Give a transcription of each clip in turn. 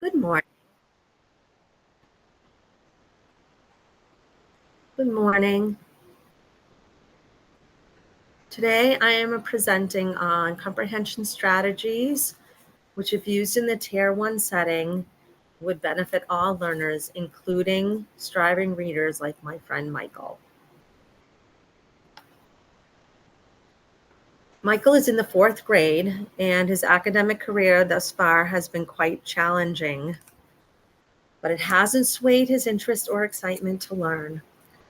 Good morning. Good morning. Today I am presenting on comprehension strategies, which if used in the Tier 1 setting, would benefit all learners, including striving readers like my friend Michael. Michael is in the 4th grade, and his academic career thus far has been quite challenging, but it hasn't swayed his interest or excitement to learn.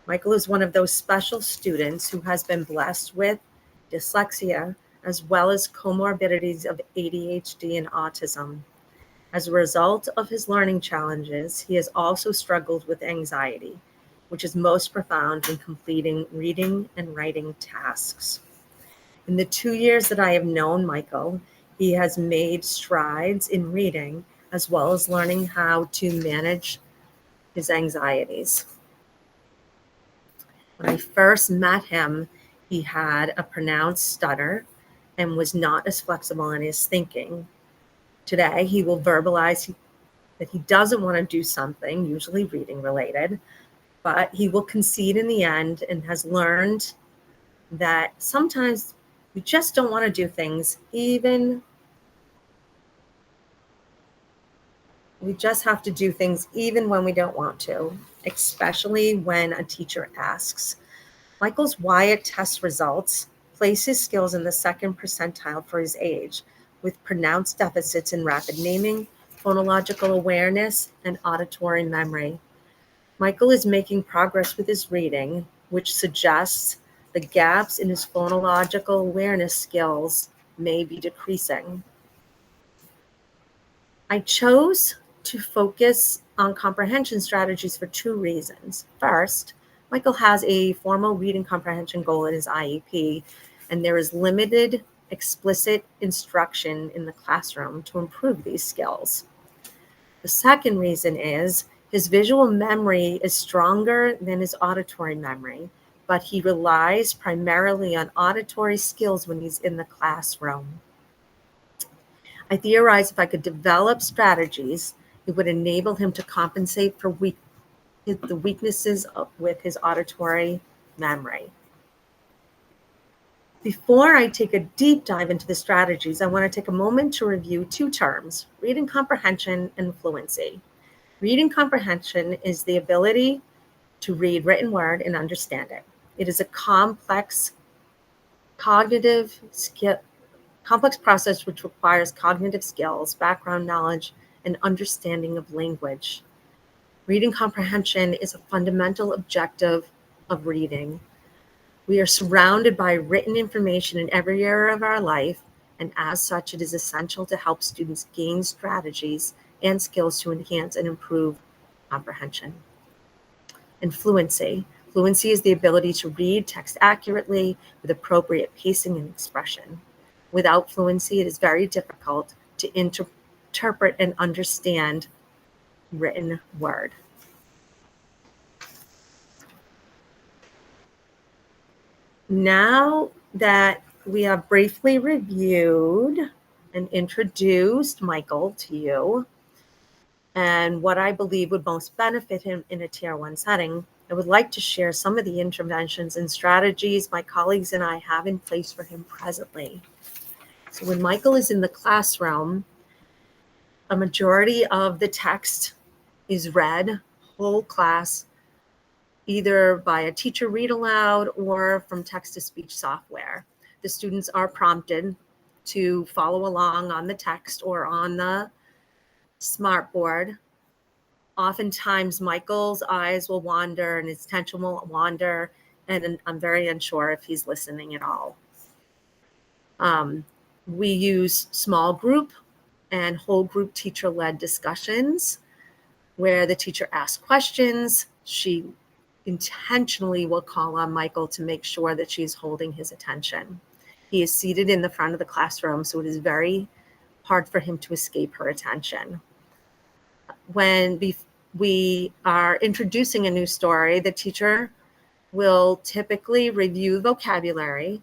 Michael is one of those special students who has been blessed with dyslexia as well as comorbidities of ADHD and autism. As a result of his learning challenges, he has also struggled with anxiety, which is most profound when completing reading and writing tasks. In the 2 years that I have known Michael, he has made strides in reading as well as learning how to manage his anxieties. When I first met him, he had a pronounced stutter and was not as flexible in his thinking. Today, he will verbalize that he doesn't want to do something, usually reading related, but he will concede in the end and has learned that sometimes we just don't want to do things, we just have to do things even when we don't want to, especially when a teacher asks. Michael's Wyatt test results place his skills in the 2nd percentile for his age, with pronounced deficits in rapid naming, phonological awareness, and auditory memory. Michael is making progress with his reading, which suggests the gaps in his phonological awareness skills may be decreasing. I chose to focus on comprehension strategies for 2 reasons. First, Michael has a formal reading comprehension goal in his IEP, and there is limited explicit instruction in the classroom to improve these skills. The second reason is his visual memory is stronger than his auditory memory, but he relies primarily on auditory skills when he's in the classroom. I theorized if I could develop strategies, it would enable him to compensate for the weaknesses with his auditory memory. Before I take a deep dive into the strategies, I want to take a moment to review 2 terms, reading comprehension and fluency. Reading comprehension is the ability to read written word and understand it. It is a complex process which requires cognitive skills, background knowledge, and understanding of language. Reading comprehension is a fundamental objective of reading. We are surrounded by written information in every area of our life, and as such, it is essential to help students gain strategies and skills to enhance and improve comprehension. And fluency. Fluency is the ability to read text accurately with appropriate pacing and expression. Without fluency, it is very difficult to interpret and understand written word. Now that we have briefly reviewed and introduced Michael to you and what I believe would most benefit him in a Tier 1 setting, I would like to share some of the interventions and strategies my colleagues and I have in place for him presently. So when Michael is in the classroom, a majority of the text is read whole class, either by a teacher read aloud or from text-to-speech software. The students are prompted to follow along on the text or on the smartboard. Oftentimes, Michael's eyes will wander and his attention will wander, and I'm very unsure if he's listening at all. We use small group and whole group teacher-led discussions where the teacher asks questions. She intentionally will call on Michael to make sure that she's holding his attention. He is seated in the front of the classroom, so it is very hard for him to escape her attention. When we are introducing a new story, the teacher will typically review vocabulary,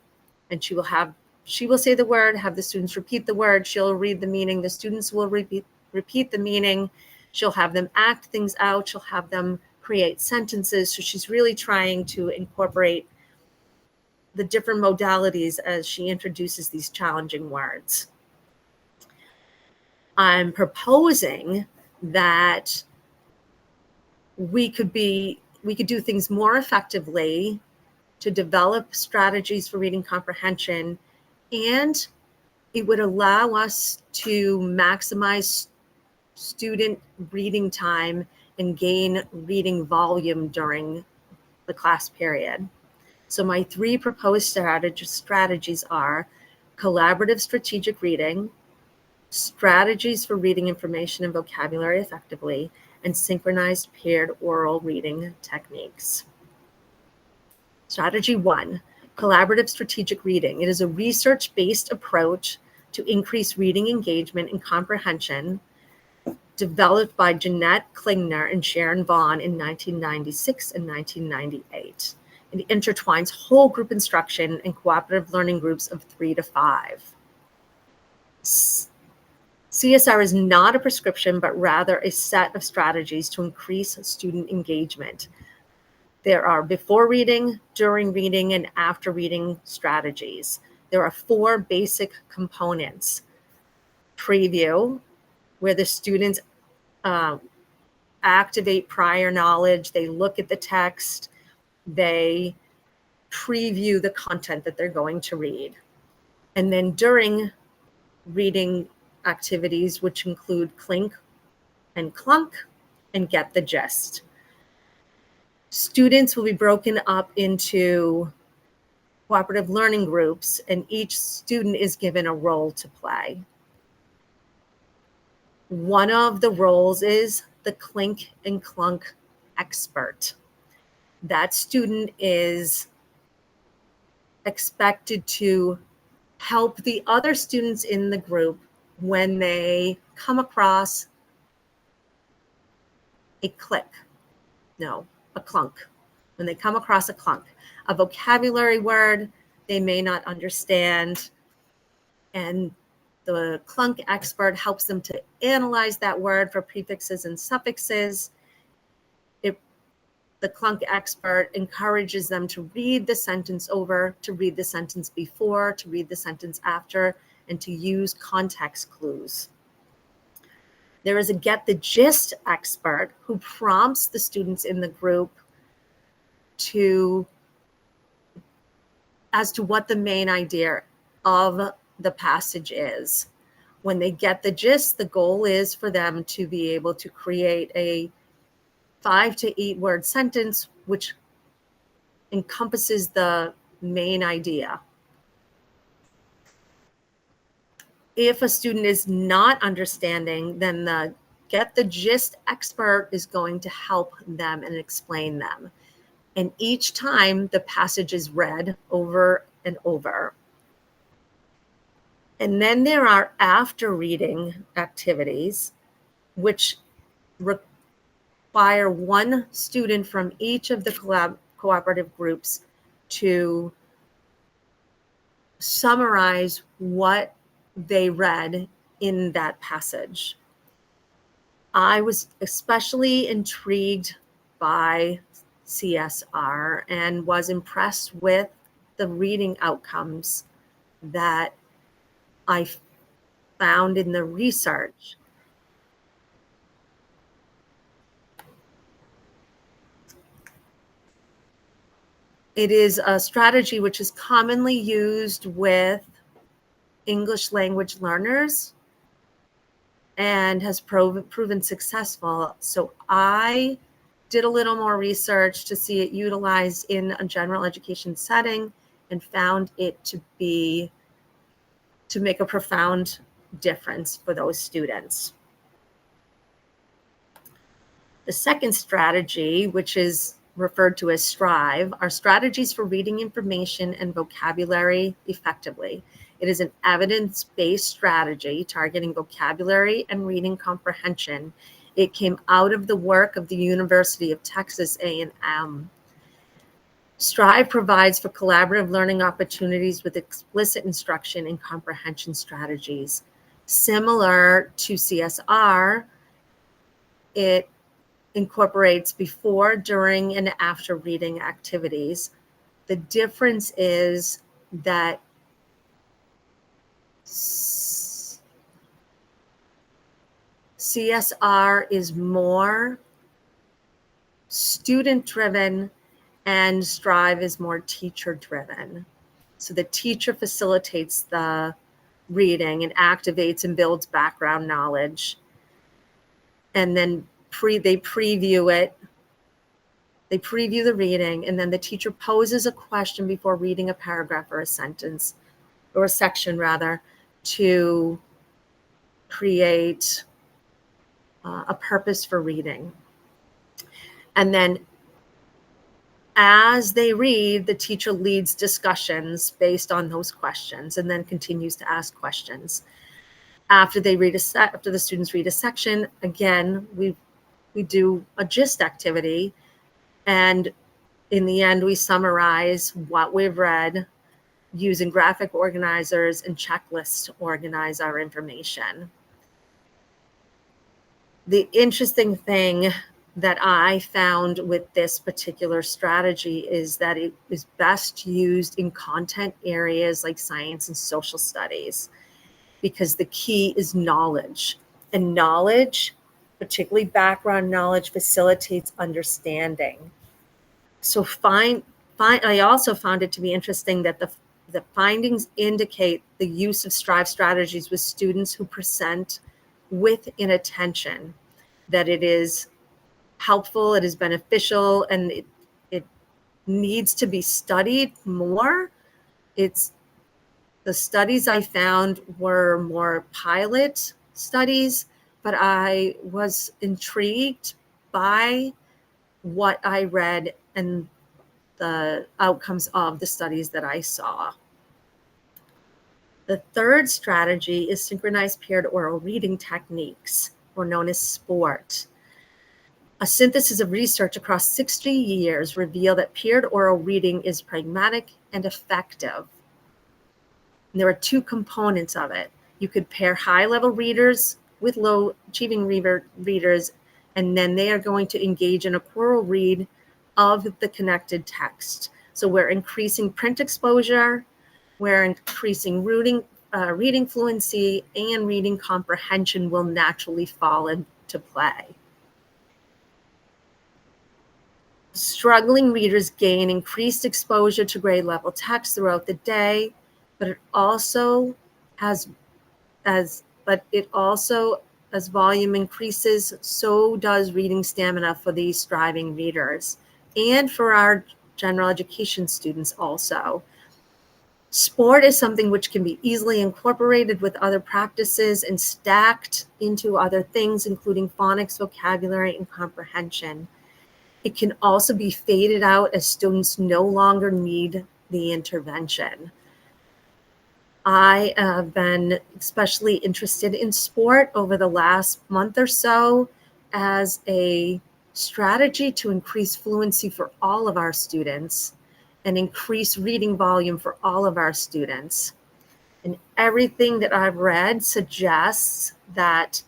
and she will say the word, have the students repeat the word, she'll read the meaning, the students will repeat repeat the meaning. She'll have them act things out. She'll have them create sentences. So she's really trying to incorporate the different modalities as she introduces these challenging words. I'm proposing that we could do things more effectively to develop strategies for reading comprehension, and it would allow us to maximize student reading time and gain reading volume during the class period. So my 3 proposed strategies are collaborative strategic reading, strategies for reading information and vocabulary effectively, and synchronized paired oral reading techniques. Strategy 1, collaborative strategic reading. It is a research-based approach to increase reading engagement and comprehension, developed by Jeanette Klingner and Sharon Vaughn in 1996 and 1998. It intertwines whole group instruction and cooperative learning groups of 3 to 5. CSR is not a prescription, but rather a set of strategies to increase student engagement. There are before reading, during reading, and after reading strategies. There are 4 basic components. Preview, where the students activate prior knowledge, they look at the text, they preview the content that they're going to read. And then during reading activities, which include clink and clunk and get the gist. Students will be broken up into cooperative learning groups, and each student is given a role to play. One of the roles is the clink and clunk expert. That student is expected to help the other students in the group when they come across a clunk. When they come across a clunk, a vocabulary word they may not understand, and the clunk expert helps them to analyze that word for prefixes and suffixes. The clunk expert encourages them to read the sentence over, to read the sentence before, to read the sentence after, and to use context clues. There is a get the gist expert who prompts the students in the group as to what the main idea of the passage is. When they get the gist, the goal is for them to be able to create a 5 to 8 word sentence which encompasses the main idea. If a student is not understanding, then the get the gist expert is going to help them and explain them. And each time the passage is read over and over. And then there are after reading activities, which require one student from each of the cooperative groups to summarize what they read in that passage. I was especially intrigued by CSR and was impressed with the reading outcomes that I found in the research. It is a strategy which is commonly used with English language learners and has proven successful. So I did a little more research to see it utilized in a general education setting and found it to make a profound difference for those students. The second strategy, which is referred to as STRIVE, are strategies for reading information and vocabulary effectively. It is an evidence-based strategy targeting vocabulary and reading comprehension. It came out of the work of the University of Texas A&M. STRIVE provides for collaborative learning opportunities with explicit instruction and comprehension strategies. Similar to CSR, it incorporates before, during, and after reading activities. The difference is that CSR is more student-driven and Strive is more teacher-driven. So the teacher facilitates the reading and activates and builds background knowledge. And then they preview it. They preview the reading, and then the teacher poses a question before reading a paragraph or a sentence, or a section rather, to create a purpose for reading. And then as they read, the teacher leads discussions based on those questions and then continues to ask questions. After after the students read a section, again, we do a gist activity, and in the end, we summarize what we've read using graphic organizers and checklists to organize our information. The interesting thing that I found with this particular strategy is that it is best used in content areas like science and social studies, because the key is knowledge. And knowledge, particularly background knowledge, facilitates understanding. So I also found it to be interesting that the findings indicate the use of Strive strategies with students who present with inattention, that it is helpful, it is beneficial, and it needs to be studied more. The studies I found were more pilot studies, but I was intrigued by what I read and the outcomes of the studies that I saw. The third strategy is synchronized paired oral reading techniques, or known as SPORT. A synthesis of research across 60 years revealed that paired oral reading is pragmatic and effective. And there are two components of it. You could pair high-level readers with low-achieving readers, and then they are going to engage in a choral read of the connected text. So we're increasing print exposure, we're increasing reading fluency, and reading comprehension will naturally fall into play. Struggling readers gain increased exposure to grade level text throughout the day, but it also as volume increases, so does reading stamina for these striving readers and for our general education students also. Sport is something which can be easily incorporated with other practices and stacked into other things, including phonics, vocabulary, and comprehension. It can also be faded out as students no longer need the intervention. I have been especially interested in sport over the last month or so as a strategy to increase fluency for all of our students and increase reading volume for all of our students. And everything that I've read suggests that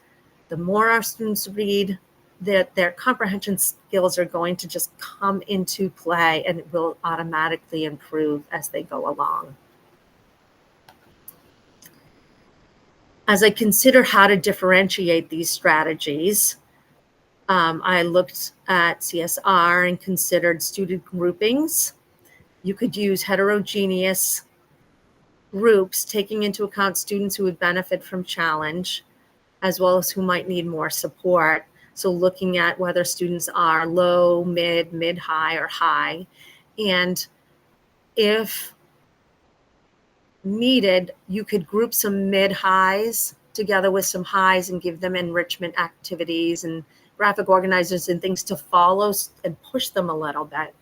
the more our students read, that their comprehension skills are going to just come into play and it will automatically improve as they go along. As I consider how to differentiate these strategies, I looked at CSR and considered student groupings. You could use heterogeneous groups, taking into account students who would benefit from challenge, as well as who might need more support. So looking at whether students are low, mid-high, or high. And if needed, you could group some mid-highs together with some highs and give them enrichment activities and graphic organizers and things to follow and push them a little bit.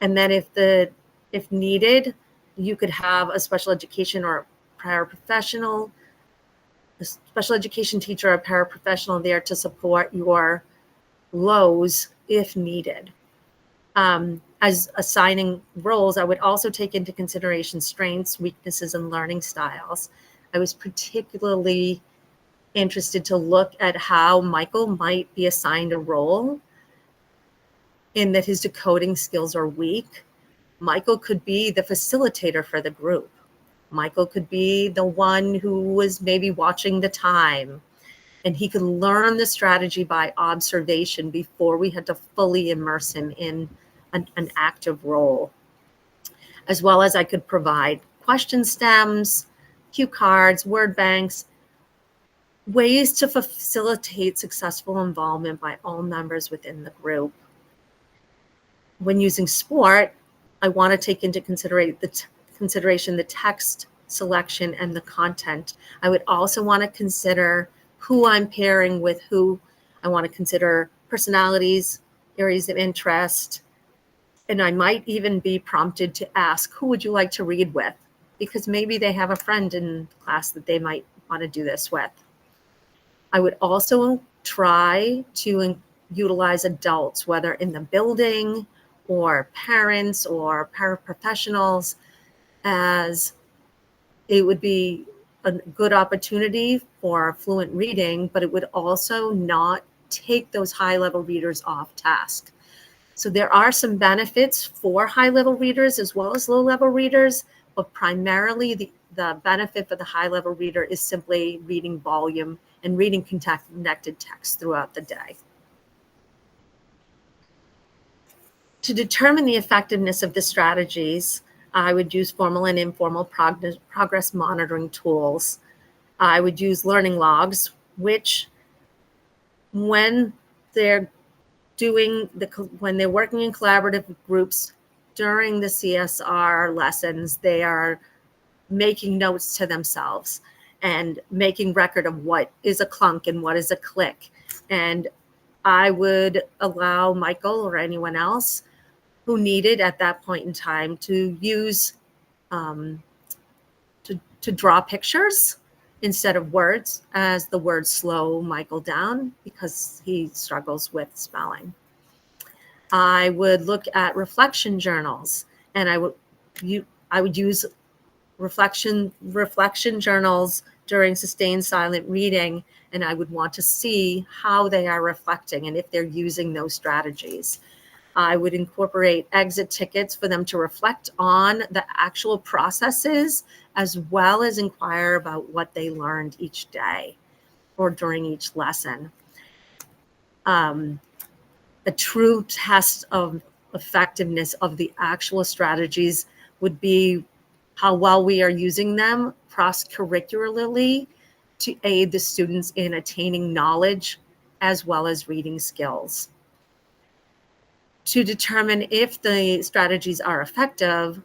And then if needed, you could have a special education or paraprofessional, a special education teacher or paraprofessional there to support your lows if needed. As assigning roles, I would also take into consideration strengths, weaknesses, and learning styles. I was particularly interested to look at how Michael might be assigned a role in that his decoding skills are weak. Michael could be the facilitator for the group. Michael could be the one who was maybe watching the time, and he could learn the strategy by observation before we had to fully immerse him in an active role. As well as I could provide question stems, cue cards, word banks, ways to facilitate successful involvement by all members within the group. When using sport, I want to take into consideration the text selection and the content. I would also want to consider who I'm pairing with who. I want to consider personalities, areas of interest, and I might even be prompted to ask, who would you like to read with? Because maybe they have a friend in class that they might want to do this with. I would also try to utilize adults, whether in the building or parents or paraprofessionals, as it would be a good opportunity for fluent reading, but it would also not take those high-level readers off task. So there are some benefits for high-level readers as well as low-level readers, but primarily the benefit for the high-level reader is simply reading volume and reading connected text throughout the day. To determine the effectiveness of the strategies, I would use formal and informal progress monitoring tools. I would use learning logs, which when they're when they're working in collaborative groups during the CSR lessons, they are making notes to themselves and making record of what is a clunk and what is a click. And I would allow Michael or anyone else who needed at that point in time to use to draw pictures instead of words, as the words slow Michael down because he struggles with spelling. I would look at reflection journals, and I would use reflection journals during sustained silent reading, and I would want to see how they are reflecting and if they're using those strategies. I would incorporate exit tickets for them to reflect on the actual processes, as well as inquire about what they learned each day or during each lesson. A true test of effectiveness of the actual strategies would be how well we are using them cross-curricularly to aid the students in attaining knowledge as well as reading skills. To determine if the strategies are effective,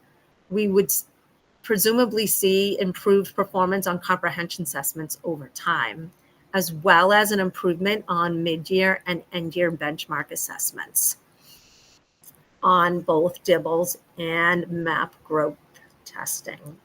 we would presumably see improved performance on comprehension assessments over time, as well as an improvement on mid-year and end-year benchmark assessments on both DIBELS and MAP growth testing.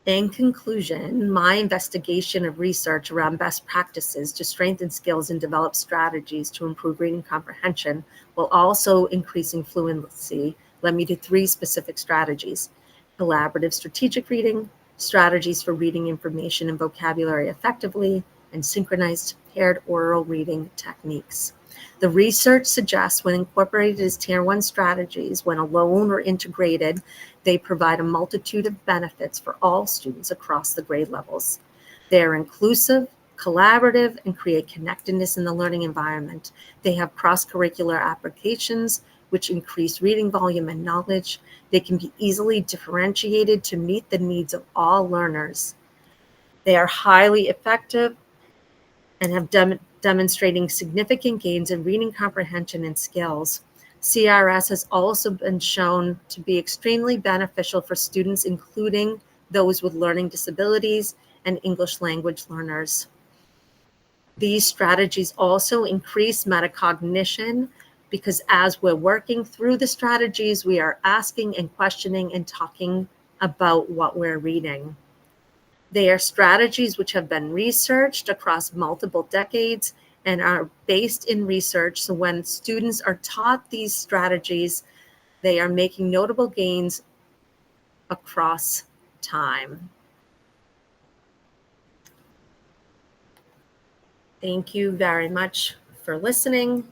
In conclusion, my investigation of research around best practices to strengthen skills and develop strategies to improve reading comprehension while also increasing fluency led me to 3 specific strategies: collaborative strategic reading, strategies for reading information and vocabulary effectively, and synchronized paired oral reading techniques. The research suggests when incorporated as Tier 1 strategies, when alone or integrated, they provide a multitude of benefits for all students across the grade levels. They are inclusive, collaborative, and create connectedness in the learning environment. They have cross-curricular applications, which increase reading volume and knowledge. They can be easily differentiated to meet the needs of all learners. They are highly effective and have demonstrating significant gains in reading comprehension and skills. CRS has also been shown to be extremely beneficial for students, including those with learning disabilities and English language learners. These strategies also increase metacognition because as we're working through the strategies, we are asking and questioning and talking about what we're reading. They are strategies which have been researched across multiple decades and are based in research. So when students are taught these strategies, they are making notable gains across time. Thank you very much for listening.